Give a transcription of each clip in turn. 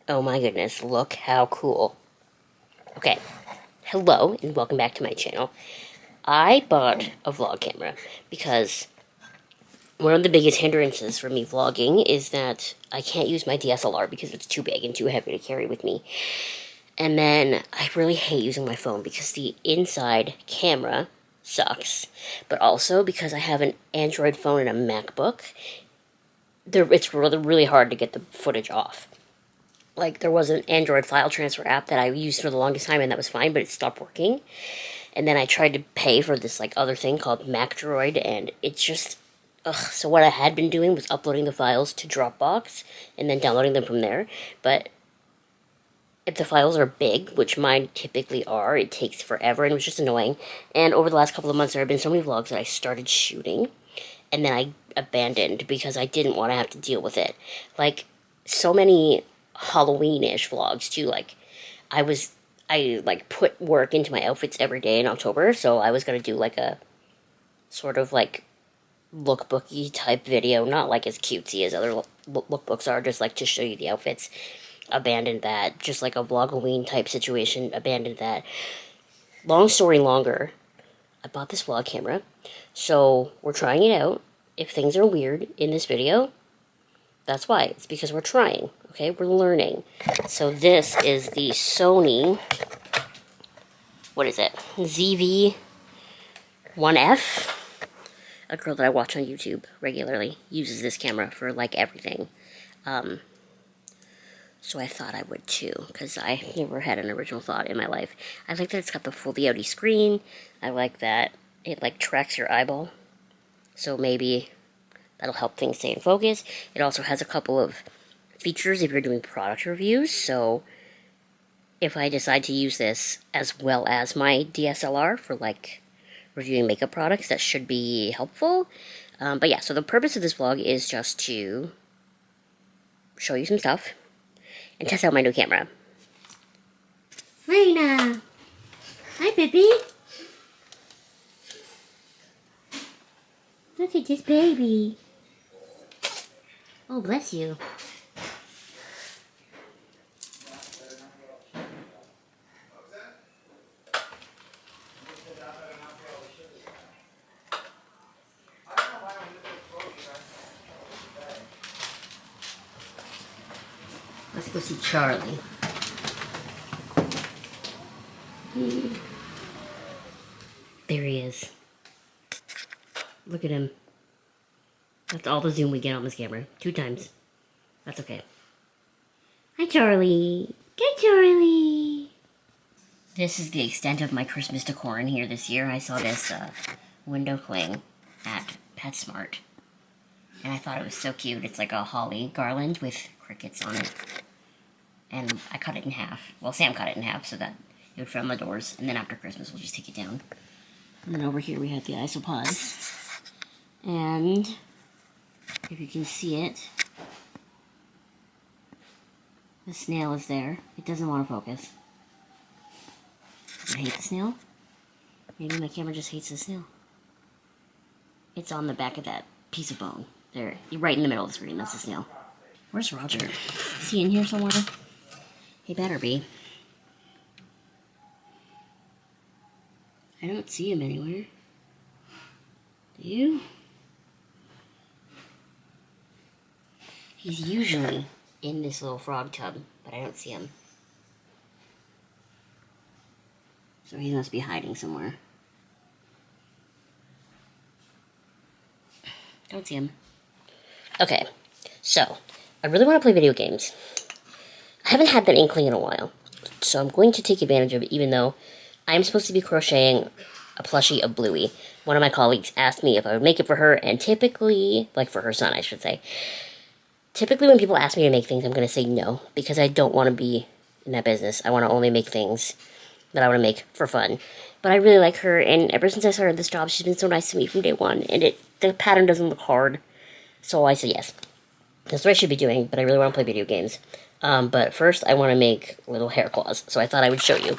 Oh my goodness, look how cool. Okay, hello and welcome back to my channel. I bought a vlog camera because one of the biggest hindrances for me vlogging is that I can't use my DSLR because it's too big and too heavy to carry with me. And then I really hate using my phone because the inside camera sucks, but also because I have an Android phone and a MacBook, it's really hard to get the footage off. Like, there was an Android file transfer app that I used for the longest time, and that was fine, but it stopped working. And then I tried to pay for this, like, other thing called MacDroid, and it's just, ugh. So what I had been doing was uploading the files to Dropbox, and then downloading them from there. But if the files are big, which mine typically are, it takes forever, and it was just annoying. And over the last couple of months, there have been so many vlogs that I started shooting, and then I abandoned because I didn't want to have to deal with it. Like, so many Halloween-ish vlogs too. Like, I put work into my outfits every day in October, so I was gonna do like a sort of like lookbooky type video, not like as cutesy as other lookbooks are, just like to show you the outfits. Abandoned that. Just like a vlogoween type situation, abandoned that. Long story longer, I bought this vlog camera, so we're trying it out. If things are weird in this video, that's why. It's because we're trying, okay? We're learning. So this is the Sony, what is it? ZV-1F. A girl that I watch on YouTube regularly uses this camera for, like, everything. So I thought I would too, because I never had an original thought in my life. I like that it's got the full VOD screen. I like that it, like, tracks your eyeball. So maybe that'll help things stay in focus. It also has a couple of features if you're doing product reviews, so if I decide to use this as well as my DSLR for, like, reviewing makeup products, that should be helpful. But yeah, so the purpose of this vlog is just to show you some stuff and test out my new camera. Raina! Hi, baby! Look at this baby. Oh, bless you. Let's go see Charlie. There he is. Look at him. That's all the zoom we get on this camera. 2 times. That's okay. Hi, Charlie. Hi, Charlie. This is the extent of my Christmas decor in here this year. I saw this window cling at PetSmart, and I thought it was so cute. It's like a holly garland with crickets on it. And I cut it in half. Well, Sam cut it in half so that it would fit on the doors, and then after Christmas we'll just take it down. And then over here we have the isopods. And if you can see it, the snail is there. It doesn't want to focus. Does it hate the snail? Maybe my camera just hates the snail. It's on the back of that piece of bone. There, right in the middle of the screen, that's the snail. Where's Roger? Is he in here somewhere? He better be. I don't see him anywhere. Do you? He's usually in this little frog tub, but I don't see him. So he must be hiding somewhere. Don't see him. Okay, so I really want to play video games. I haven't had that inkling in a while, so I'm going to take advantage of it, even though I'm supposed to be crocheting a plushie of Bluey. One of my colleagues asked me if I would make it for her, and typically, like for her son, I should say, typically when people ask me to make things, I'm going to say no, because I don't want to be in that business. I want to only make things that I want to make for fun. But I really like her, and ever since I started this job, she's been so nice to me from day one, and the pattern doesn't look hard, so I said yes. That's what I should be doing, but I really want to play video games. But first, I want to make little hair claws, so I thought I would show you.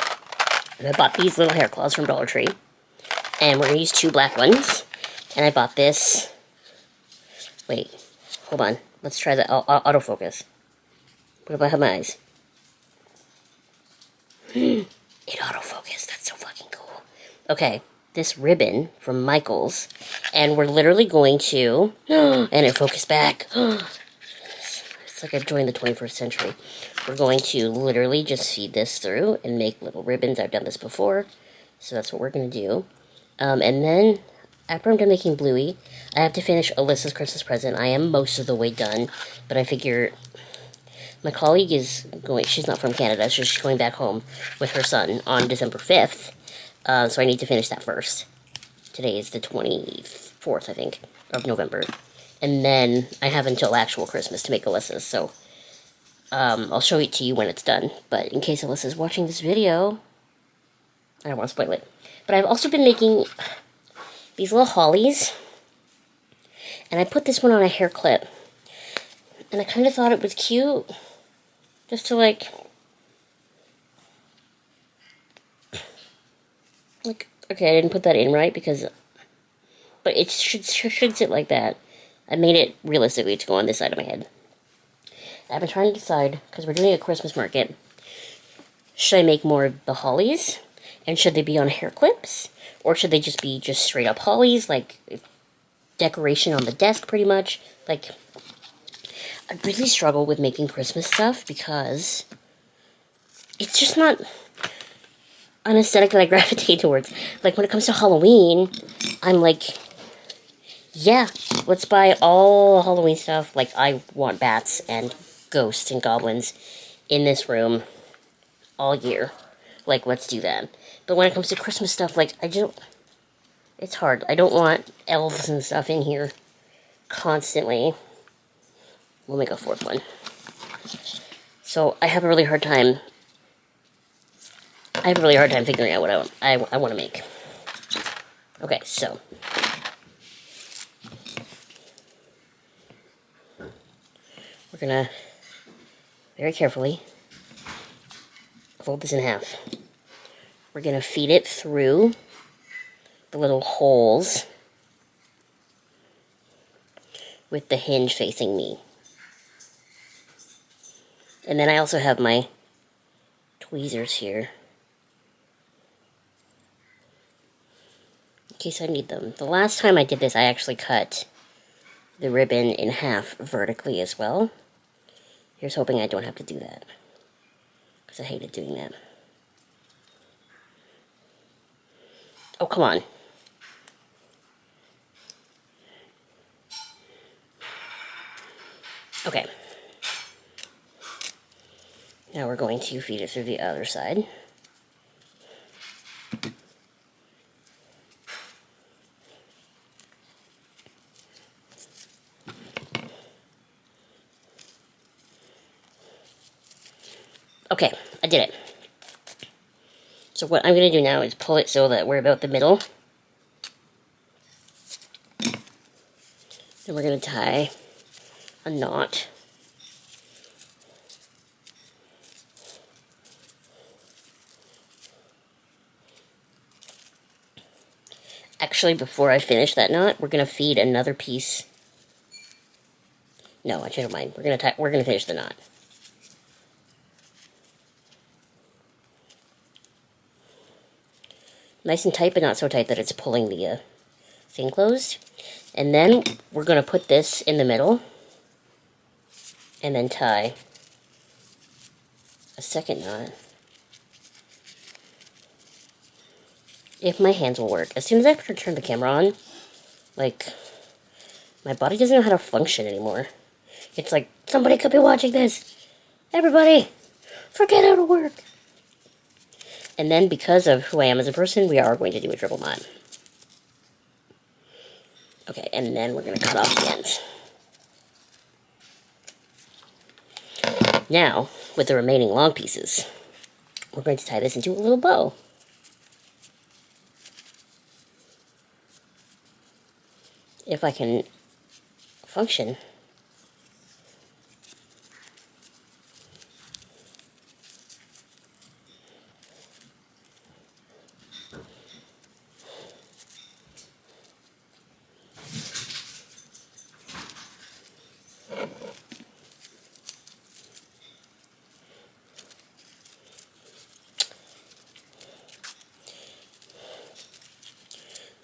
And I bought these little hair claws from Dollar Tree, and we're going to use 2 black ones, and I bought this. Wait, hold on. Let's try the autofocus. What if I have my eyes? It autofocused. That's so fucking cool. Okay, this ribbon from Michaels, and we're literally going to, and it focused back. It's like I've joined the 21st century. We're going to literally just feed this through and make little ribbons. I've done this before, so that's what we're going to do. And then, after I'm done making Bluey, I have to finish Alyssa's Christmas present. I am most of the way done, but I figure my colleague is going, she's not from Canada, so she's going back home with her son on December 5th, so I need to finish that first. Today is the 24th, I think, of November. And then I have until actual Christmas to make Alyssa's, so I'll show it to you when it's done. But in case Alyssa's watching this video, I don't want to spoil it. But I've also been making these little hollies, and I put this one on a hair clip. And I kind of thought it was cute, just to like, okay, I didn't put that in right because, but it should sit like that. I made it realistically to go on this side of my head. I've been trying to decide, because we're doing a Christmas market, should I make more of the hollies? And should they be on hair clips? Or should they just be straight up hollies, like decoration on the desk pretty much? Like, I really struggle with making Christmas stuff because it's just not an aesthetic that I gravitate towards. Like, when it comes to Halloween, I'm like, yeah, let's buy all Halloween stuff. Like, I want bats and ghosts and goblins in this room all year. Like, let's do that. But when it comes to Christmas stuff, like, it's hard. I don't want elves and stuff in here constantly. We'll make a fourth one. So, I have a really hard time figuring out what I want to make. Okay, so we're gonna very carefully fold this in half. We're gonna feed it through the little holes with the hinge facing me. And then I also have my tweezers here in case I need them. The last time I did this, I actually cut the ribbon in half vertically as well. Here's hoping I don't have to do that, because I hated doing that. Oh, come on. Okay. Now we're going to feed it through the other side. Okay, I did it. So what I'm going to do now is pull it so that we're about the middle. Then we're going to tie a knot. Actually, before I finish that knot, we're going to feed another piece. No, I changed my mind. We're going to finish the knot. Nice and tight, but not so tight that it's pulling the thing closed. And then we're going to put this in the middle and then tie a second knot. If my hands will work. As soon as I turn the camera on, like, my body doesn't know how to function anymore. It's like, somebody could be watching this. Everybody, forget how to work. And then, because of who I am as a person, we are going to do a triple knot. Okay, and then we're going to cut off the ends. Now, with the remaining long pieces, we're going to tie this into a little bow. If I can function.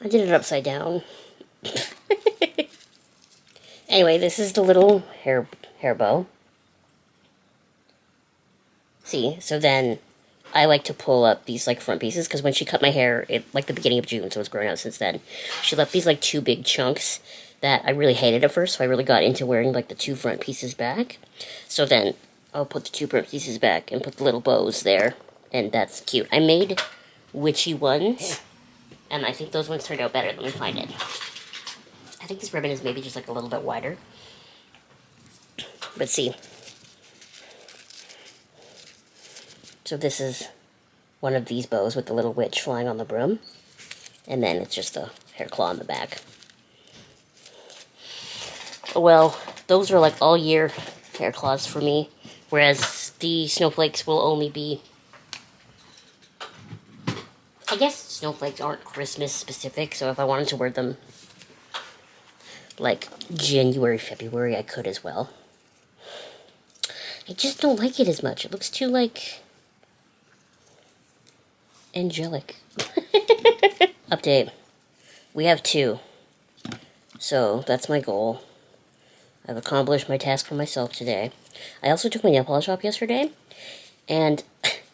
I did it upside down. Anyway, this is the little hair bow. See, so then I like to pull up these like front pieces because when she cut my hair, like the beginning of June, so it's growing out since then, she left these like two big chunks that I really hated at first, so I really got into wearing like the two front pieces back. So then I'll put the two front pieces back and put the little bows there, and that's cute. I made witchy ones, and I think those ones turned out better. Let me find it. I think this ribbon is maybe just like a little bit wider. But see. So this is one of these bows with the little witch flying on the broom. And then it's just a hair claw on the back. Well, those are like all year hair claws for me. Whereas the snowflakes will only be... I guess snowflakes aren't Christmas specific, so if I wanted to wear them like January, February, I could as well. I just don't like it as much. It looks too like... angelic. Update. We have 2. So that's my goal. I've accomplished my task for myself today. I also took my nail polish off yesterday, and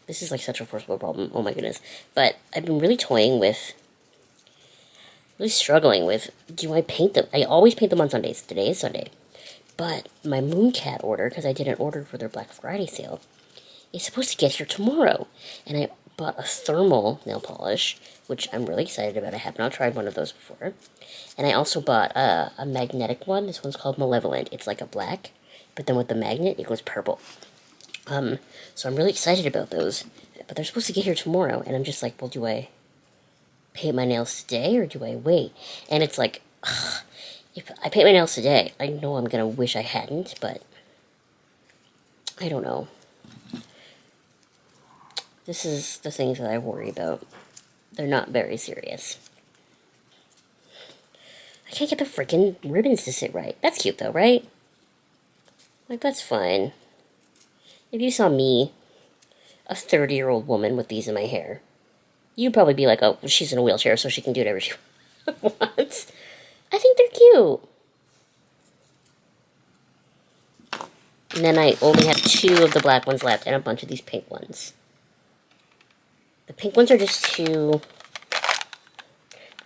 this is like such a first world problem. Oh my goodness. But I've been really toying with, really struggling with, do I paint them? I always paint them on Sundays. Today is Sunday. But my Mooncat order, because I did an order for their Black Friday sale, is supposed to get here tomorrow. And I bought a thermal nail polish, which I'm really excited about. I have not tried one of those before. And I also bought a magnetic one. This one's called Malevolent. It's like a black, but then with the magnet, it goes purple. So I'm really excited about those. But they're supposed to get here tomorrow, and I'm just like, well, do I paint my nails today, or do I wait? And it's like, ugh, if I paint my nails today, I know I'm going to wish I hadn't, but I don't know. This is the things that I worry about. They're not very serious. I can't get the freaking ribbons to sit right. That's cute though, right? Like, that's fine. If you saw me, a 30-year-old woman with these in my hair, you'd probably be like, oh, she's in a wheelchair so she can do whatever she wants. I think they're cute. And then I only have 2 of the black ones left and a bunch of these pink ones. The pink ones are just too...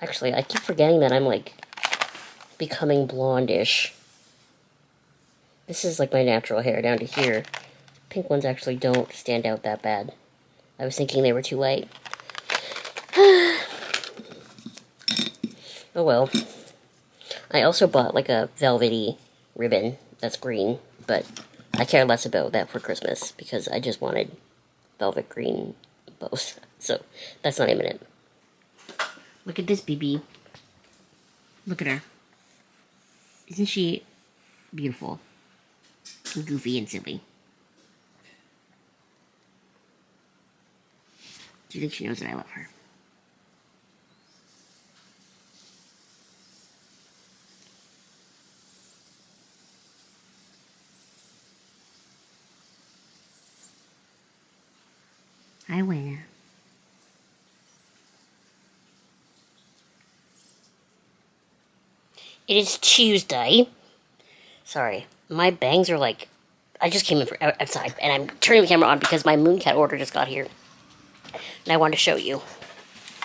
Actually, I keep forgetting that I'm, like, becoming blondish. This is, like, my natural hair down to here. Pink ones actually don't stand out that bad. I was thinking they were too light. Oh, well. I also bought, like, a velvety ribbon that's green, but I care less about that for Christmas because I just wanted velvet green bows. So, that's not imminent. Look at this BB. Look at her. Isn't she beautiful? And goofy and silly. Do you think she knows that I love her? Hi, Wayne. It is Tuesday. Sorry, my bangs are like... I just came in from outside, and I'm turning the camera on because my Mooncat order just got here. And I want to show you.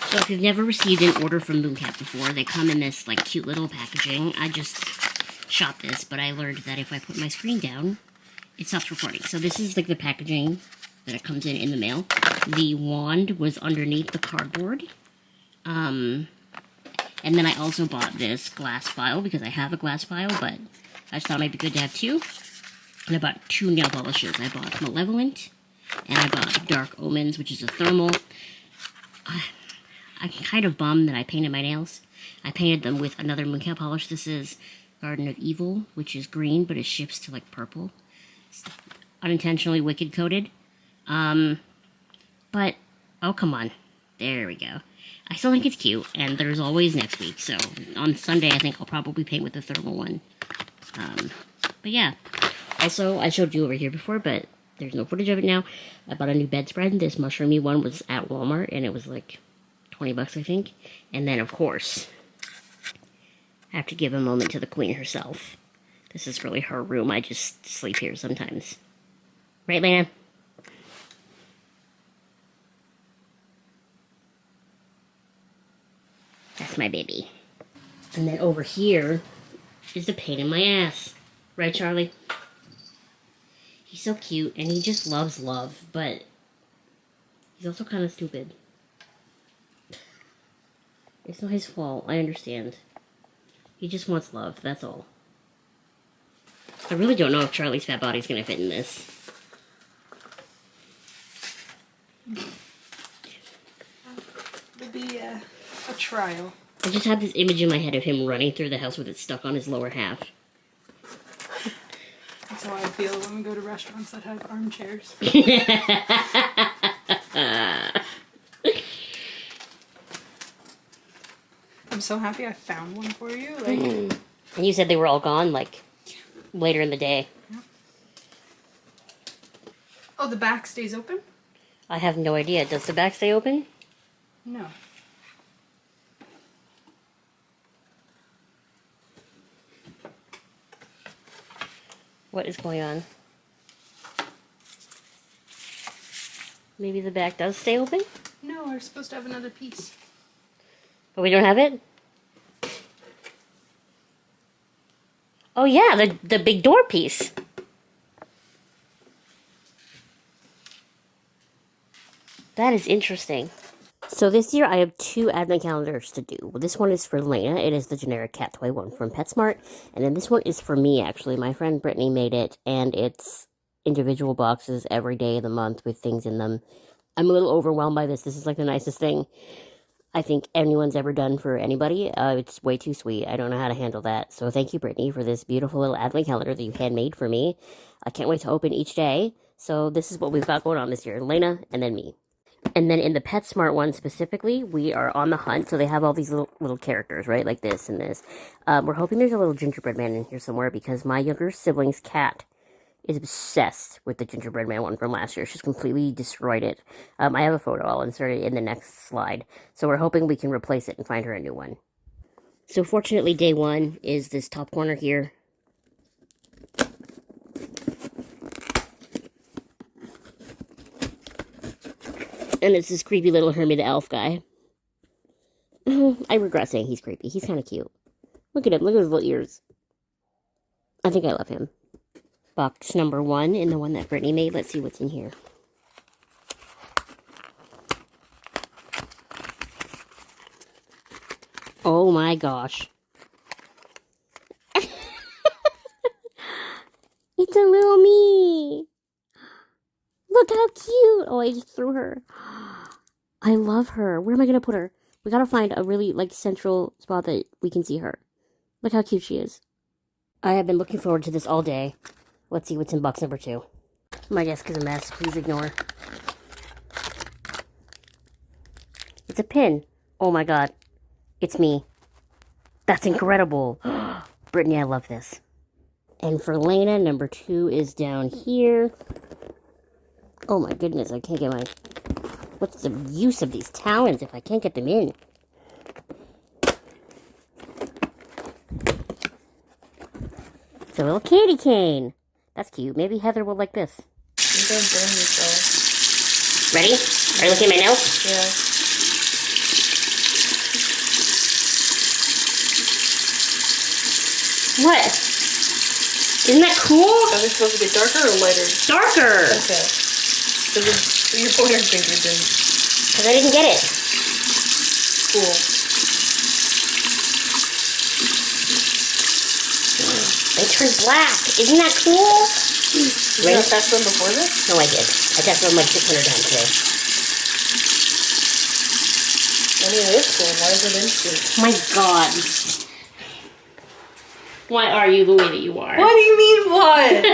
So if you've never received an order from Mooncat before, they come in this like cute little packaging. I just shot this, but I learned that if I put my screen down, it stops recording. So this is like the packaging that it comes in the mail. The wand was underneath the cardboard. And then I also bought this glass vial because I have a glass vial, but I just thought it might be good to have 2. And I bought 2 nail polishes. I bought Malevolent, and I bought Dark Omens, which is a thermal. I'm kind of bummed that I painted my nails. I painted them with another Mooncat polish. This is Garden of Evil, which is green, but it shifts to like purple. It's unintentionally wicked coated. But, oh, come on. There we go. I still think it's cute, and there's always next week, so on Sunday I think I'll probably paint with the thermal one. But yeah. Also, I showed you over here before, but there's no footage of it now. I bought a new bedspread. This mushroomy one was at Walmart, and it was like $20, I think. And then, of course, I have to give a moment to the queen herself. This is really her room. I just sleep here sometimes. Right, Lana? That's my baby. And then over here is a pain in my ass. Right, Charlie? He's so cute, and he just loves love, but he's also kind of stupid. It's not his fault, I understand. He just wants love, that's all. I really don't know if Charlie's fat body's gonna fit in this. It'll be a trial. I just have this image in my head of him running through the house with it stuck on his lower half. That's how I feel when we go to restaurants that have armchairs. I'm so happy I found one for you. Like, And you said they were all gone, like, later in the day. Yeah. Oh, the back stays open? I have no idea. Does the back stay open? No. What is going on? Maybe the back does stay open? No, we're supposed to have another piece. But we don't have it? Oh yeah, the big door piece. That is interesting. So this year I have 2 advent calendars to do. Well, this one is for Lena. It is the generic cat toy one from PetSmart. And then this one is for me, actually. My friend Brittany made it, and it's individual boxes every day of the month with things in them. I'm a little overwhelmed by this. This is like the nicest thing I think anyone's ever done for anybody. It's way too sweet. I don't know how to handle that. So thank you, Brittany, for this beautiful little advent calendar that you handmade for me. I can't wait to open each day. So this is what we've got going on this year. Lena, and then me. And then in the PetSmart one specifically, we are on the hunt. So they have all these little characters, right? Like this and this. We're hoping there's a little gingerbread man in here somewhere because my younger sibling's cat is obsessed with the gingerbread man one from last year. She's completely destroyed it. I have a photo. I'll insert it in the next slide. So we're hoping we can replace it and find her a new one. So fortunately, day one is this top corner here. And it's this creepy little Hermie the elf guy. I regret saying he's creepy. He's kind of cute. Look at him. Look at his little ears. I think I love him. Box number 1 in the one that Brittany made. Let's see what's in here. Oh my gosh. It's a little me. Look how cute. Oh, I just threw her. I love her. Where am I going to put her? We got to find a really, like, central spot that we can see her. Look how cute she is. I have been looking forward to this all day. Let's see what's in box number 2. My desk is a mess. Please ignore. It's a pin. Oh my god. It's me. That's incredible. Brittany, I love this. And for Lena, number 2 is down here. Oh my goodness, I can't get my... What's the use of these talons if I can't get them in? It's a little candy cane. That's cute. Maybe Heather will like this. You don't burn yourself. Ready? Are you looking at my nails? Yeah. What? Isn't that cool? Are they supposed to be darker or lighter? Darker! Okay. So your pointer finger didn't. Because I didn't get it. Cool. They turned black. Isn't that cool? Did you not test them before this? No, I did. I tested them like 600 times today. I mean, it is cool. Why is it instant? My god. Why are you the way that you are? What do you mean, what?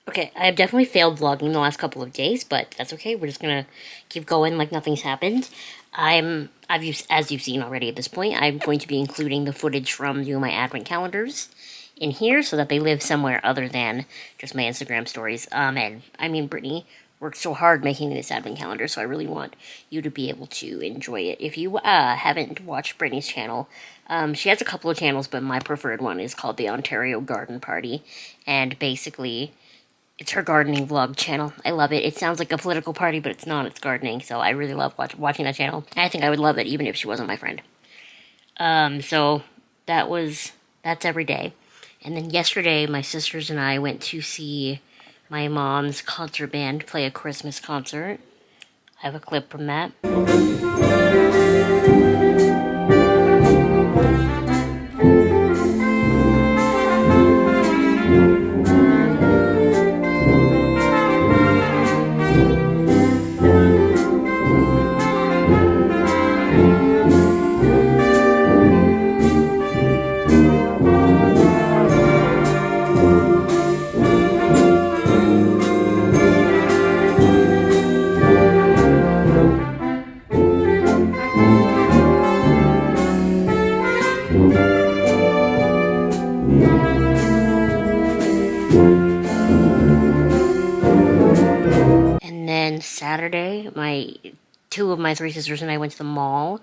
Okay, I have definitely failed vlogging the last couple of days, but that's okay. We're just gonna keep going like nothing's happened. As you've seen already at this point, I'm going to be including the footage from doing my advent calendars in here so that they live somewhere other than just my Instagram stories. And I mean, Brittany worked so hard making this advent calendar, so I really want you to be able to enjoy it. If you haven't watched Brittany's channel, she has a couple of channels, but my preferred one is called the Ontario Garden Party, and basically, it's her gardening vlog channel. I love it. It sounds like a political party, but it's not. It's gardening, so I really love watching that channel. I think I would love it even if she wasn't my friend. So that's every day. And then yesterday, my sisters and I went to see my mom's concert band play a Christmas concert. I have a clip from that. And then Saturday, two of my three sisters and I went to the mall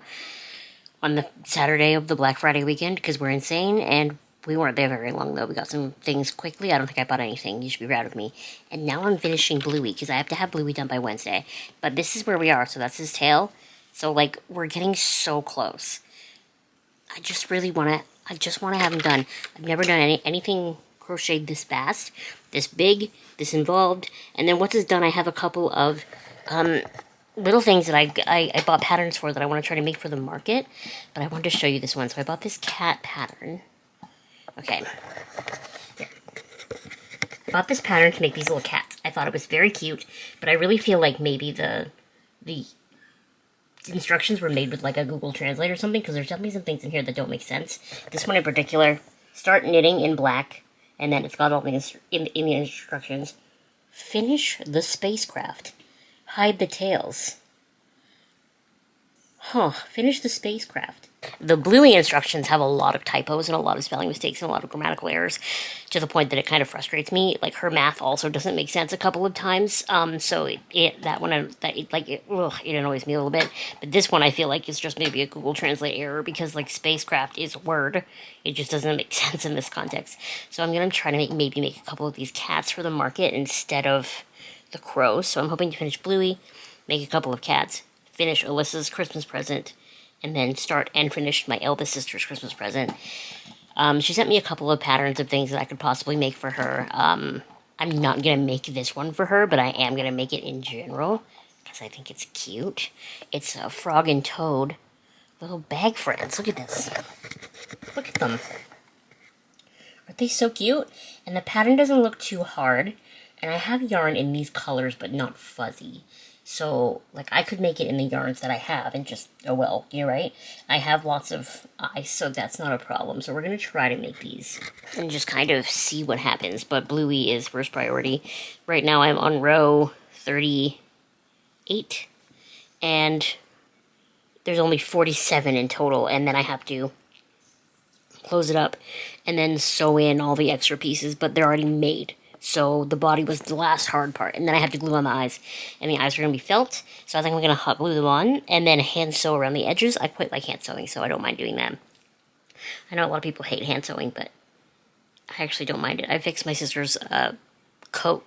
on the Saturday of the Black Friday weekend because we're insane, and we weren't there very long though. We got some things quickly. I don't think I bought anything. You should be proud of me. And now I'm finishing Bluey because I have to have Bluey done by Wednesday. But this is where we are. So that's his tail. So like we're getting so close. I just want to have him done. I've never done anything crocheted this fast, this big, this involved. And then once it's done, I have a couple of little things that I bought patterns for that I want to try to make for the market. But I wanted to show you this one. So I bought this cat pattern. Okay. Here. I bought this pattern to make these little cats. I thought it was very cute, but I really feel like maybe the instructions were made with like a Google Translate or something, because there's definitely some things in here that don't make sense. This one in particular, start knitting in black, and then it's got all the in the instructions. Finish the spacecraft. Hide the tails. Finish the spacecraft. The Bluey instructions have a lot of typos and a lot of spelling mistakes and a lot of grammatical errors, to the point that it kind of frustrates me. Like, her math also doesn't make sense a couple of times, so it annoys me a little bit. But this one I feel like is just maybe a Google Translate error, because, like, spacecraft is a word. It just doesn't make sense in this context. So I'm going to try to make a couple of these cats for the market instead of the crows. So I'm hoping to finish Bluey, make a couple of cats, finish Alyssa's Christmas present, and then start and finish my eldest sister's Christmas present. She sent me a couple of patterns of things that I could possibly make for her. I'm not going to make this one for her, but I am going to make it in general, because I think it's cute. It's a frog and toad little bag friends. Look at this. Look at them. Aren't they so cute? And the pattern doesn't look too hard. And I have yarn in these colors, but not fuzzy. So, like, I could make it in the yarns that I have and just, oh well, you're right. I have lots of ice, so that's not a problem. So we're going to try to make these and just kind of see what happens. But Bluey is first priority. Right now I'm on row 38, and there's only 47 in total, and then I have to close it up and then sew in all the extra pieces, but they're already made. So the body was the last hard part, and then I have to glue on the eyes, and the eyes are going to be felt, so I think I'm going to hot glue them on, and then hand sew around the edges. I quite like hand sewing, so I don't mind doing that. I know a lot of people hate hand sewing, but I actually don't mind it. I fix my sister's coat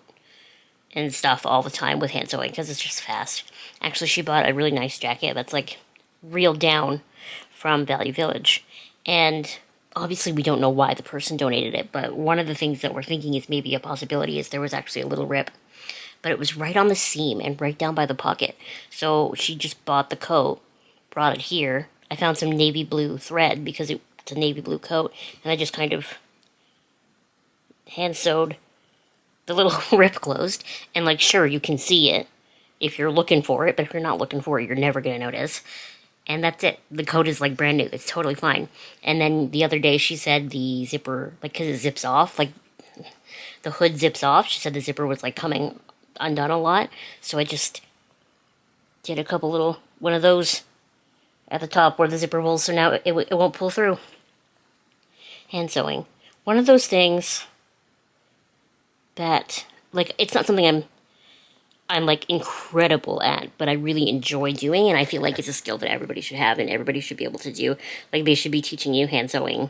and stuff all the time with hand sewing, because it's just fast. Actually, she bought a really nice jacket that's, like, reeled down from Value Village, and obviously, we don't know why the person donated it, but one of the things that we're thinking is maybe a possibility is there was actually a little rip, but it was right on the seam and right down by the pocket. So she just bought the coat, brought it here. I found some navy blue thread because it's a navy blue coat, and I just kind of hand sewed the little rip closed. And, like, sure, you can see it if you're looking for it, but if you're not looking for it, you're never going to notice. And that's it. The coat is, like, brand new. It's totally fine. And then the other day she said the zipper, like, because it zips off, like, the hood zips off. She said the zipper was, like, coming undone a lot. So I just did a couple little, one of those at the top where the zipper pulls, so now it won't pull through. Hand sewing. One of those things that, like, it's not something I'm like incredible at, but I really enjoy doing, and I feel like it's a skill that everybody should have and everybody should be able to do. Like they should be teaching you hand sewing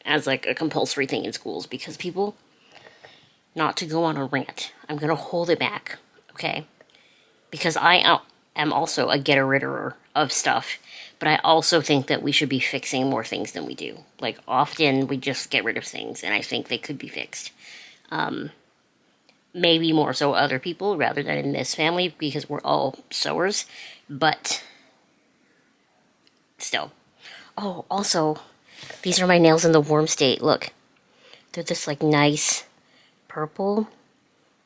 as like a compulsory thing in schools because people, not to go on a rant, I'm gonna hold it back, okay? Because I am also a getter-ritterer of stuff, but I also think that we should be fixing more things than we do. Like often we just get rid of things, and I think they could be fixed. Maybe more so other people rather than in this family because we're all sewers, but still. Oh, also, these are my nails in the warm state. Look, they're this like nice purple,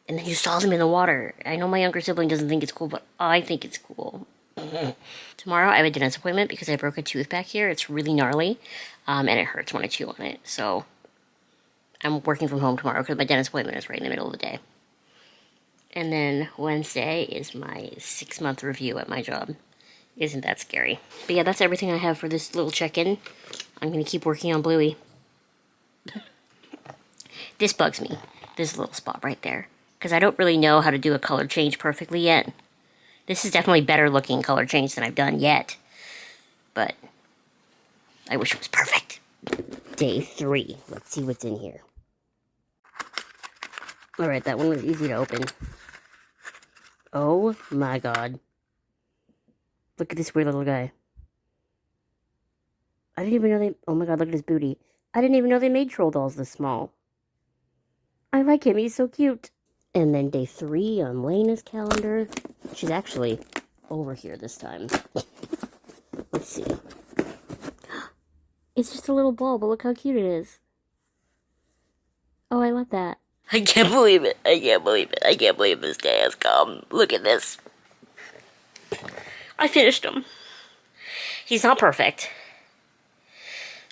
and then you saw them in the water. I know my younger sibling doesn't think it's cool, but I think it's cool. Tomorrow I have a dentist appointment because I broke a tooth back here. It's really gnarly, and it hurts when I chew on it. So I'm working from home tomorrow because my dentist appointment is right in the middle of the day. And then Wednesday is my 6-month review at my job. Isn't that scary? But yeah, that's everything I have for this little check-in. I'm going to keep working on Bluey. This bugs me, this little spot right there. Because I don't really know how to do a color change perfectly yet. This is definitely better looking color change than I've done yet. But I wish it was perfect. Day 3. Let's see what's in here. Alright, that one was easy to open. Oh my god. Look at this weird little guy. I didn't even know they... Oh my god, look at his booty. I didn't even know they made troll dolls this small. I like him, he's so cute. And then day 3 on Lena's calendar. She's actually over here this time. Let's see. It's just a little ball, but look how cute it is. Oh, I love that. I can't believe it. I can't believe it. I can't believe this day has come. Look at this. I finished him. He's not perfect.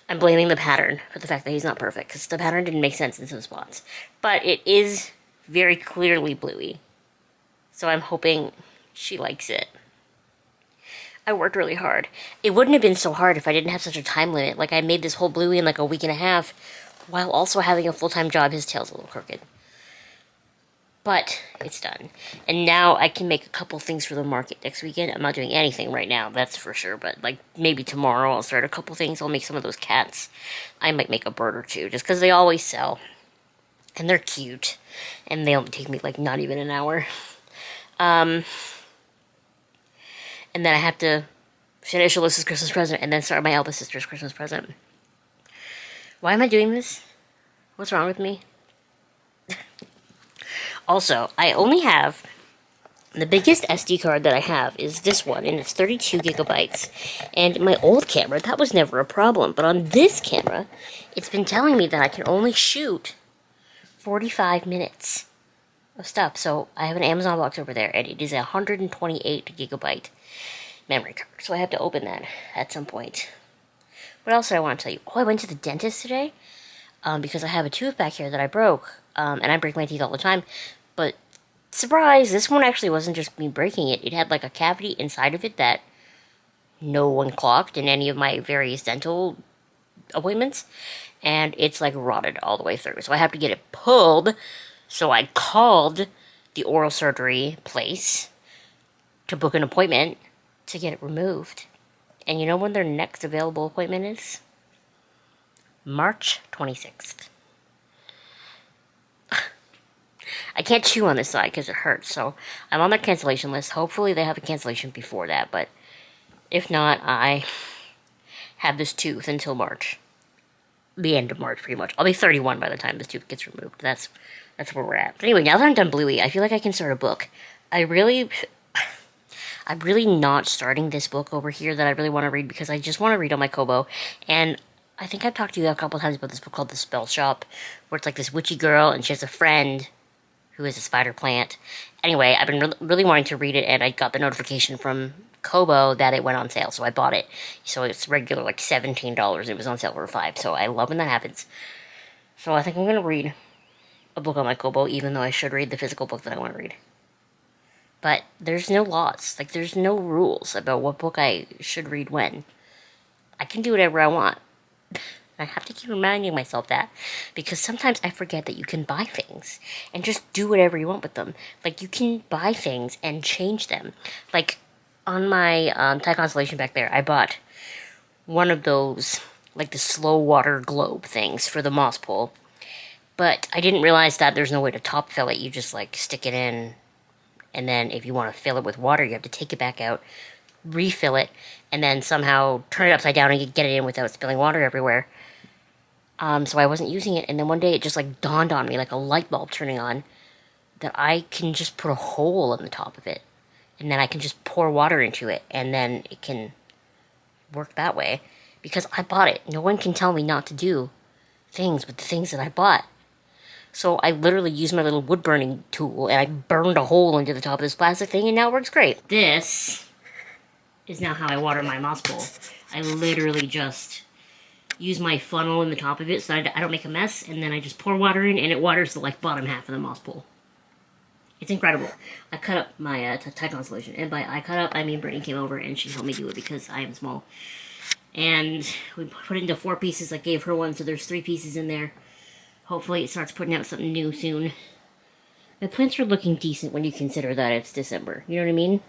I'm blaming the pattern for the fact that he's not perfect, because the pattern didn't make sense in some spots. But it is very clearly Bluey. So I'm hoping she likes it. I worked really hard. It wouldn't have been so hard if I didn't have such a time limit. Like, I made this whole Bluey in like a week and a half, while also having a full-time job. His tail's a little crooked. But it's done. And now I can make a couple things for the market next weekend. I'm not doing anything right now, that's for sure. But like maybe tomorrow I'll start a couple things. I'll make some of those cats. I might make a bird or two just because they always sell. And they're cute. And they only take me like not even an hour. And then I have to finish Alyssa's Christmas present and then start my eldest sister's Christmas present. Why am I doing this? What's wrong with me? Also, I only have, the biggest SD card that I have is this one, and it's 32 gigabytes. And my old camera, that was never a problem. But on this camera, it's been telling me that I can only shoot 45 minutes of stuff. So I have an Amazon box over there, and it is a 128 gigabyte memory card. So I have to open that at some point. What else did I want to tell you? Oh, I went to the dentist today, because I have a tooth back here that I broke. And I break my teeth all the time. But, surprise, this one actually wasn't just me breaking it. It had like a cavity inside of it that no one clocked in any of my various dental appointments. And it's like rotted all the way through. So I have to get it pulled. So I called the oral surgery place to book an appointment to get it removed. And you know when their next available appointment is? March 26th. I can't chew on this side because it hurts, so I'm on their cancellation list. Hopefully they have a cancellation before that, but if not, I have this tooth until March. The end of March, pretty much. I'll be 31 by the time this tooth gets removed. That's where we're at. But anyway, now that I'm done Bluey, I feel like I can start a book. I'm really not starting this book over here that I really want to read because I just want to read on my Kobo, and I think I've talked to you a couple times about this book called The Spell Shop, where it's like this witchy girl, and she has a friend who is a spider plant. Anyway, I've been really wanting to read it, and I got the notification from Kobo that it went on sale, so I bought it. So it's regular, like $17. It was on sale for $5, so I love when that happens. So I think I'm going to read a book on my Kobo, even though I should read the physical book that I want to read. But there's no laws. Like, there's no rules about what book I should read when. I can do whatever I want. And I have to keep reminding myself that, because sometimes I forget that you can buy things and just do whatever you want with them. Like, you can buy things and change them. Like, on my Thai constellation back there, I bought one of those, like the slow water globe things for the moss pole. But I didn't realize that there's no way to top fill it. You just, like, stick it in, and then if you want to fill it with water, you have to take it back out, refill it, and then somehow turn it upside down and get it in without spilling water everywhere. So I wasn't using it, and then one day it just, like, dawned on me, like a light bulb turning on, that I can just put a hole in the top of it, and then I can just pour water into it, and then it can work that way. Because I bought it. No one can tell me not to do things with the things that I bought. So I literally used my little wood burning tool, and I burned a hole into the top of this plastic thing, and now it works great. This is now how I water my moss bowl. I literally just use my funnel in the top of it so I don't make a mess, and then I just pour water in, and it waters the, like, bottom half of the moss bowl. It's incredible. I cut up my Thai constellation, and by I cut up, I mean Brittany came over and she helped me do it because I am small. And we put it into 4 pieces. I gave her one, so there's 3 pieces in there. Hopefully it starts putting out something new soon. The plants are looking decent when you consider that it's December. You know what I mean?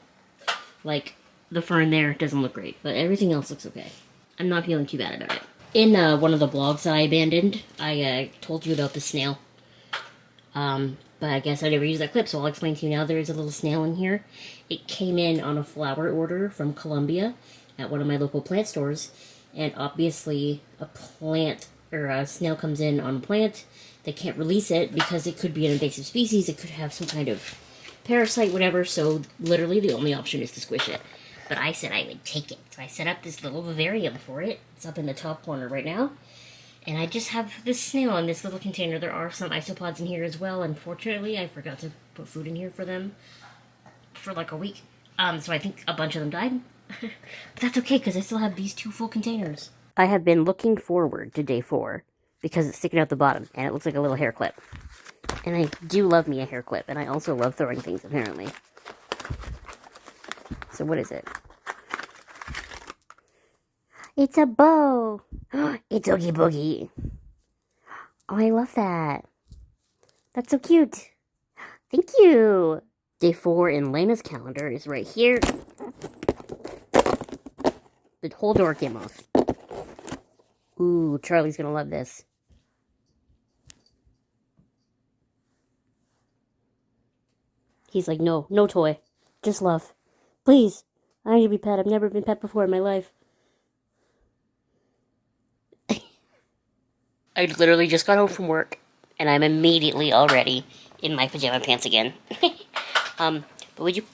Like, the fern there doesn't look great, but everything else looks okay. I'm not feeling too bad about it. In one of the blogs that I abandoned, I told you about the snail. But I guess I never used that clip, so I'll explain to you now. There is a little snail in here. It came in on a flower order from Colombia at one of my local plant stores. And obviously, a plant, or a snail comes in on a plant. They can't release it because it could be an invasive species. It could have some kind of parasite, whatever. So literally the only option is to squish it. But I said I would take it. So I set up this little vivarium for it. It's up in the top corner right now. And I just have this snail in this little container. There are some isopods in here as well. Unfortunately, I forgot to put food in here for them for like a week. So I think a bunch of them died. But that's okay, because I still have these 2 full containers. I have been looking forward to day 4 because it's sticking out the bottom, and it looks like a little hair clip. And I do love me a hair clip, and I also love throwing things, apparently. So what is it? It's a bow! It's Oogie Boogie! Oh, I love that. That's so cute. Thank you! Day 4 in Lena's calendar is right here. The whole door came off. Ooh, Charlie's gonna love this. He's like, no toy. Just love. Please. I need to be pet. I've never been pet before in my life. I literally just got home from work, and I'm immediately already in my pajama pants again. But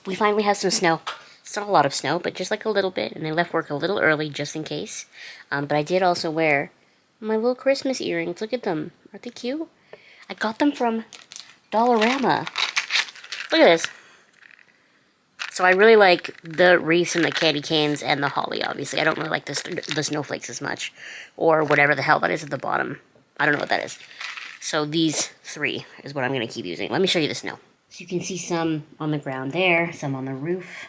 we finally have some snow. It's not a lot of snow, but just like a little bit, and I left work a little early just in case. But I did also wear my little Christmas earrings. Look at them. Aren't they cute? I got them from Dollarama. Look at this. So I really like the wreaths and the candy canes and the holly, obviously. I don't really like the snowflakes as much. Or whatever the hell that is at the bottom. I don't know what that is. So these 3 is what I'm going to keep using. Let me show you the snow. So you can see some on the ground there, some on the roof.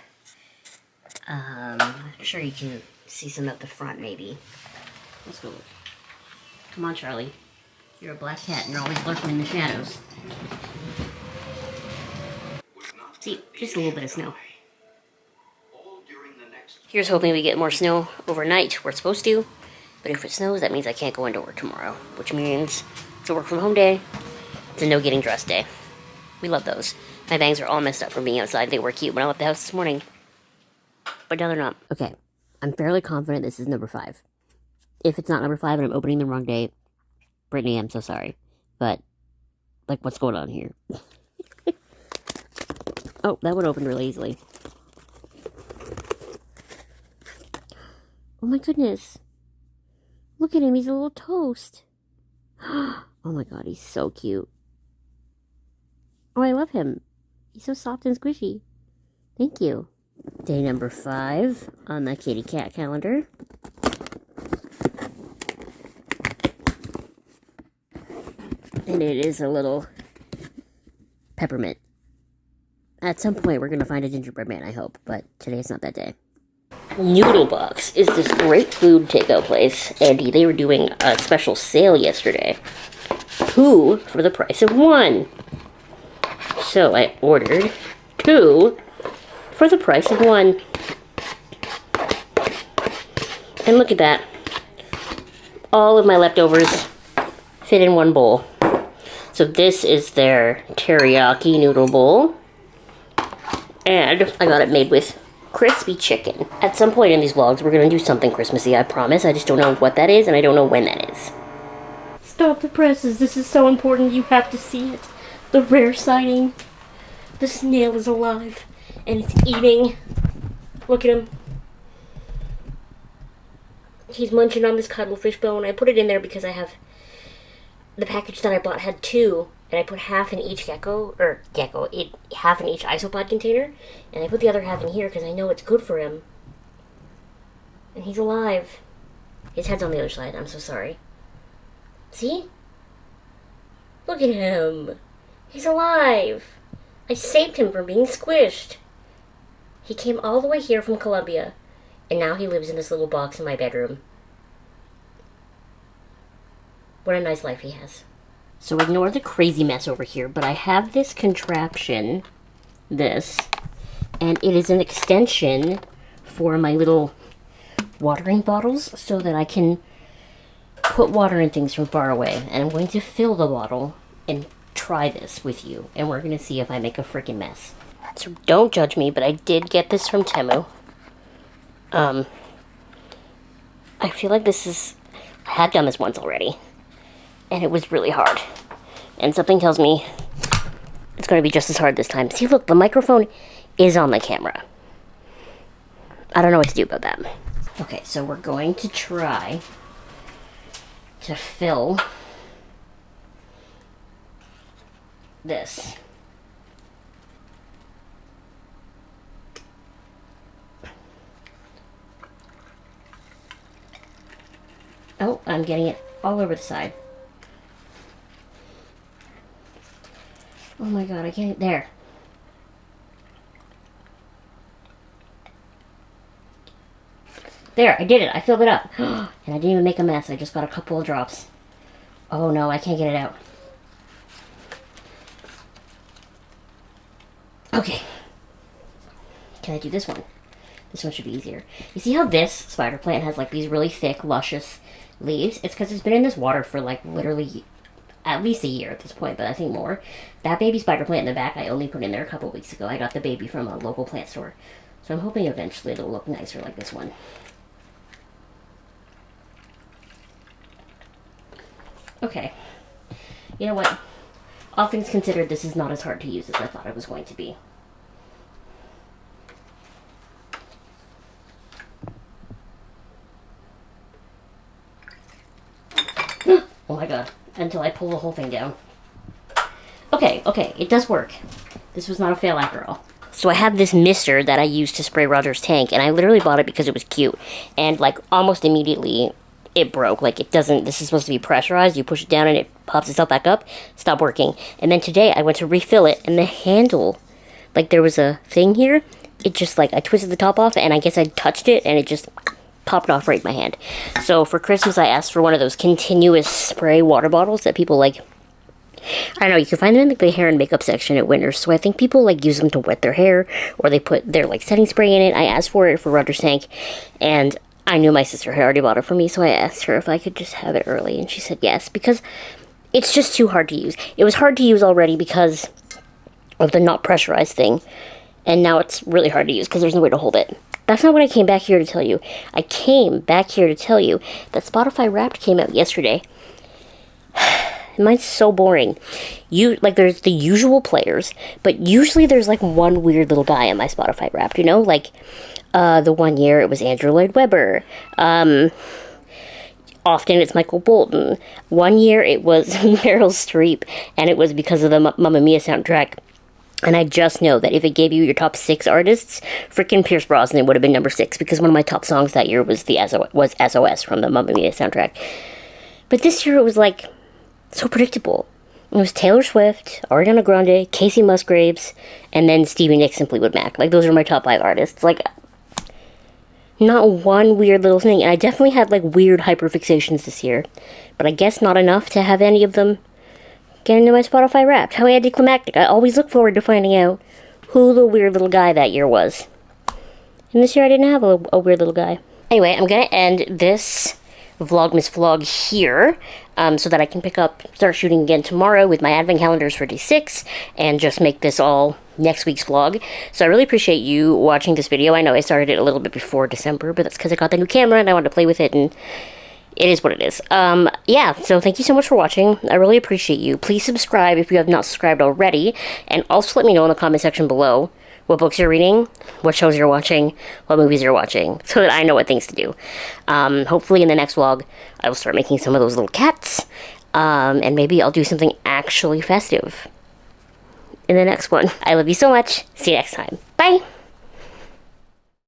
I'm sure you can see some at the front, maybe. Let's go look. Come on, Charlie. You're a black cat and you're always lurking in the shadows. See, just a little bit of snow. Here's hoping we get more snow overnight. We're supposed to. But if it snows, that means I can't go into work tomorrow. Which means it's a work from home day. It's a no getting dressed day. We love those. My bangs are all messed up from being outside. They were cute when I left the house this morning. But now they're not. Okay. I'm fairly confident this is number 5. If it's not number 5 and I'm opening the wrong day, Brittany, I'm so sorry. But, like, what's going on here? Oh, that one opened really easily. Oh my goodness. Look at him, he's a little toast. Oh my god, he's so cute. Oh, I love him. He's so soft and squishy. Thank you. Day number 5 on the kitty cat calendar. And it is a little peppermint. At some point, we're going to find a gingerbread man, I hope. But today's not that day. Noodle Box is this great food takeout place, and they were doing a special sale yesterday. 2 for the price of 1. So I ordered 2 for the price of 1. And look at that. All of my leftovers fit in one bowl. So this is their teriyaki noodle bowl. And I got it made with crispy chicken. At some point in these vlogs, we're going to do something Christmassy, I promise. I just don't know what that is, and I don't know when that is. Stop the presses. This is so important. You have to see it. The rare sighting. The snail is alive, and it's eating. Look at him. He's munching on this cuttlefish bone. I put it in there because I have... The package that I bought had 2, and I put half in each half in each isopod container, and I put the other half in here because I know it's good for him. And he's alive. His head's on the other side. I'm so sorry. See? Look at him. He's alive. I saved him from being squished. He came all the way here from Colombia, and now he lives in this little box in my bedroom. What a nice life he has. So ignore the crazy mess over here, but I have this contraption, and it is an extension for my little watering bottles so that I can put water in things from far away. And I'm going to fill the bottle and try this with you, and we're going to see if I make a freaking mess. So don't judge me, but I did get this from Temu. I feel like I had done this once already. And it was really hard. And something tells me it's going to be just as hard this time. See, look, the microphone is on the camera. I don't know what to do about that. Okay, so we're going to try to fill this. Oh, I'm getting it all over the side. Oh my god, I can't... There. There, I did it. I filled it up. And I didn't even make a mess. I just got a couple of drops. Oh no, I can't get it out. Okay. Can I do this one? This one should be easier. You see how this spider plant has like these really thick, luscious leaves? It's because it's been in this water for like literally at least a year at this point, but I think more. That baby spider plant in the back I only put in there a couple weeks ago. I got the baby from a local plant store. So I'm hoping eventually it'll look nicer like this one. Okay. You know what? All things considered, this is not as hard to use as I thought it was going to be. Oh my god. Until I pull the whole thing down. Okay, it does work. This was not a fail after all. So I have this mister that I use to spray Roger's tank, and I literally bought it because it was cute. And like almost immediately it broke. Like it doesn't, this is supposed to be pressurized. You push it down and it pops itself back up. Stop working. And then today I went to refill it, and the handle, like there was a thing here. It just like, I twisted the top off, and I guess I touched it, and it just popped off right in my hand. So for Christmas I asked for one of those continuous spray water bottles that people like, I don't know, you can find them in like the hair and makeup section at Winners. So I think people like use them to wet their hair, or they put their like setting spray in it. I asked for it for Roger's tank, and I knew my sister had already bought it for me, so I asked her if I could just have it early, and she said yes, because it's just too hard to use. It was hard to use already because of the not pressurized thing, and now it's really hard to use because there's no way to hold it. That's not what I came back here to tell you. I came back here to tell you that Spotify Wrapped came out yesterday. Mine's so boring. There's the usual players, but usually there's like one weird little guy in my Spotify Wrapped, you know? Like, the one year it was Andrew Lloyd Webber. Often it's Michael Bolton. One year it was Meryl Streep, and it was because of the Mamma Mia soundtrack. And I just know that if it gave you your top 6 artists, freaking Pierce Brosnan would have been number 6, because one of my top songs that year was SOS from the Mamma Mia soundtrack. But this year it was like so predictable. It was Taylor Swift, Ariana Grande, Casey Musgraves, and then Stevie Nicks and Fleetwood Mac. Like, those are my top 5 artists. Like, Not one weird little thing. And I definitely had like weird hyperfixations this year. But I guess not enough to have any of them get into my Spotify Wrapped. How anticlimactic. I always look forward to finding out who the weird little guy that year was. And this year I didn't have a weird little guy. Anyway, I'm gonna end this Vlogmas vlog here, so that I can start shooting again tomorrow with my advent calendars for D6, and just make this all next week's vlog. So I really appreciate you watching this video. I know I started it a little bit before December, but that's because I got the new camera and I wanted to play with it, and it is what it is. Yeah, so thank you so much for watching. I really appreciate you. Please subscribe if you have not subscribed already, and also let me know in the comment section below what books you're reading, what shows you're watching, what movies you're watching, so that I know what things to do. Hopefully in the next vlog, I will start making some of those little cats, and maybe I'll do something actually festive in the next one. I love you so much. See you next time. Bye!